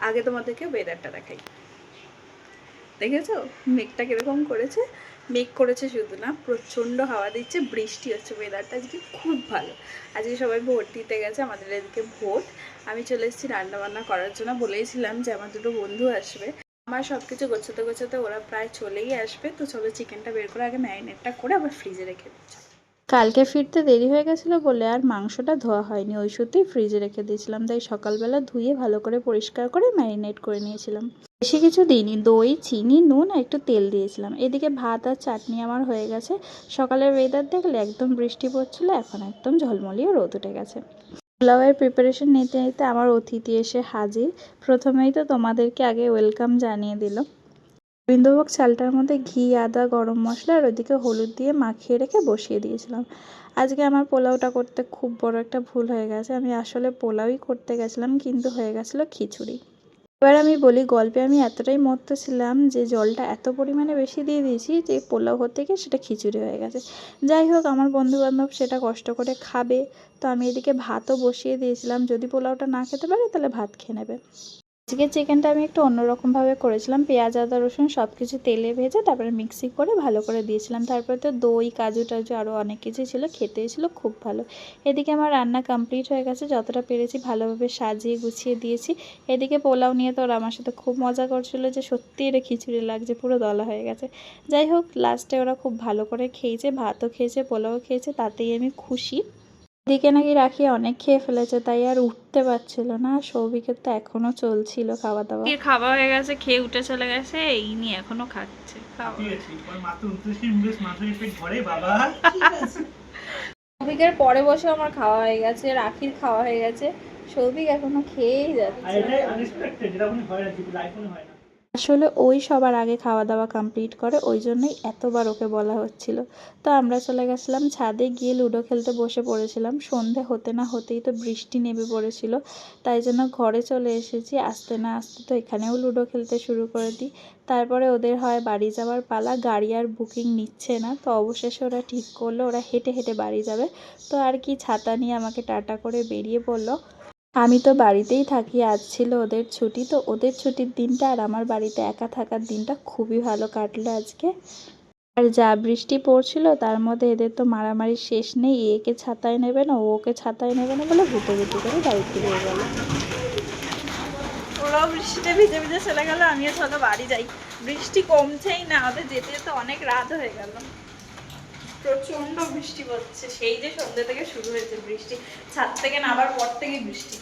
আগে তোমাদেরকে ওয়েদারটা দেখাই। দেখেছো মেঘটা কিরকম করেছে? মেঘ করেছে শুধু না, প্রচণ্ড হাওয়া দিচ্ছে, বৃষ্টি হচ্ছে, ওয়েদারটা আজকে খুব ভালো। আজকে সবাই ভোট দিতে গেছে, আমাদের এদিকে ভোট। আমি চলে এসেছি রান্নাবান্না করার জন্য, বলেইছিলাম যে আমার দুটো বন্ধু আসবে। আমার সব কিছু গোছাতে গোছাতে ওরা প্রায় চলেই আসবে। তো চলো চিকেনটা বের করে আগে ম্যারিনেটটা করে আবার ফ্রিজে রেখে দিচ্ছি। কালকে ফিরতে দেরি হয়ে গেছিলো বলে আর মাংসটা ধোয়া হয়নি, ওই সত্যিই ফ্রিজে রেখে দিয়েছিলাম, তাই সকালবেলা ধুয়ে ভালো করে পরিষ্কার করে ম্যারিনেট করে নিয়েছিলাম। বেশি কিছু দিইনি, দই, চিনি, নুন আর একটু তেল দিয়েছিলাম। এদিকে ভাত আর চাটনি আমার হয়ে গেছে। সকালের ওয়েদার দেখলে একদম বৃষ্টি পড়ছিল, এখন একদম ঝলমলিয়ে রোদ উঠে গেছে। পোলাওয়ের প্রিপারেশন নিতে নিতে আমার অতিথি এসে হাজির। প্রথমেই তো তোমাদেরকে আগে ওয়েলকাম জানিয়ে দিল। গোবিন্দভোগ চালটার মধ্যে ঘি, আদা, গরম মশলা আর ওইদিকে হলুদ দিয়ে মাখিয়ে রেখে বসিয়ে দিয়েছিলাম। আজকে আমার পোলাওটা করতে খুব বড় একটা ভুল হয়ে গেছে। আমি আসলে পোলাওই করতে গেছিলাম, কিন্তু হয়ে গেছিলো খিচুড়ি। এবার আমি বলি, গল্পে আমি এতটাই মত্ত ছিলাম যে জলটা এত পরিমাণে বেশি দিয়ে দিয়েছি যে পোলাও হতে গিয়ে সেটা খিচুড়ি হয়ে গেছে। যাই হোক, আমার বন্ধুবান্ধব সেটা কষ্ট করে খাবে, তো আমি এদিকে ভাতও বসিয়ে দিয়েছিলাম। যদি পোলাওটা না খেতে পারে তাহলে ভাত খেয়ে নেবে। আজকে চিকেনটা আমি একটু অন্যরকমভাবে করেছিলাম। পেঁয়াজ, আদা, রসুন সব কিছু তেলে ভেজে তারপরে মিক্সি করে ভালো করে দিয়েছিলাম। তারপরে তো দই, কাজু টাজু আরও অনেক কিছু ছিল, খেতেই ছিল খুব ভালো। এদিকে আমার রান্না কমপ্লিট হয়ে গেছে, যতটা পেরেছি ভালোভাবে সাজিয়ে গুছিয়ে দিয়েছি। এদিকে পোলাও নিয়ে তো ওরা আমার সাথে খুব মজা করছিল যে সত্যি এটা খিচুড়ি লাগছে, পুরো দলা হয়ে গেছে। যাই হোক, লাস্টে ওরা খুব ভালো করে খেয়েছে, ভাতও খেয়েছে, পোলাও খেয়েছে, তাতেই আমি খুশি। এদিকে নাকি রাখি অনেক খেয়ে ফেলেছে, তাই আর উঠতে পারছিল না। সৌভিকের তো এখনো চলছিল খাওয়া দাওয়া, খাওয়া হয়ে গেছে, খেয়ে উঠে চলে গেছে, এই নিয়ে এখনো খাচ্ছে। সৌভিকের পরে বসে আমার খাওয়া হয়ে গেছে, রাখির খাওয়া হয়ে গেছে, সৌভিক এখনো খেয়েই যাচ্ছে। আসলে ওই সবার আগে খাওয়া দাওয়া কমপ্লিট করে, ওই জন্যই এতবার ওকে বলা হচ্ছিল। তো আমরা চলে গেছিলাম ছাদে, গিয়ে লুডো খেলতে বসে পড়েছিলাম। সন্ধে হতে না হতেই তো বৃষ্টি নেমে পড়েছিল, তাই জন্য ঘরে চলে এসেছি। আসতে না আসতে তো এখানেও লুডো খেলতে শুরু করে দিই। তারপরে ওদের হয় বাড়ি যাওয়ার পালা, গাড়ি আর বুকিং নিচ্ছে না, তো অবশেষে ওরা ঠিক করলো ওরা হেঁটে হেঁটে বাড়ি যাবে। তো আর কি, ছাতা নিয়ে আমাকে টাটা করে বেরিয়ে পড়লো। আমি তো বাড়িতেই থাকি, আজ ছিল ওদের ছুটি, তো ওদের ছুটির দিনটা আর আমার বাড়িতে একা থাকার দিনটা খুবই ভালো কাটলো আজকে। আর যা বৃষ্টি পড়ছিল তার মধ্যে এদের তো মারামারি শেষ নেই, একে ছাতায় নেবে না, ওকে ছাতায় নেবে না বলে ভুটোভুটি করে বাড়ি ফিরে গেল। ওরাও বৃষ্টিতে ভিজে ভিজে চলে গেল, আমিও চলো বাড়ি যাই। বৃষ্টি কমছেই না, ওদের যেতে যেতে অনেক রাত হয়ে গেল। প্রচন্ড বৃষ্টি পড়ছে, সেই যে সন্ধ্যে থেকে শুরু হয়েছে বৃষ্টি, ছাদ থেকে নামার পর থেকে বৃষ্টি।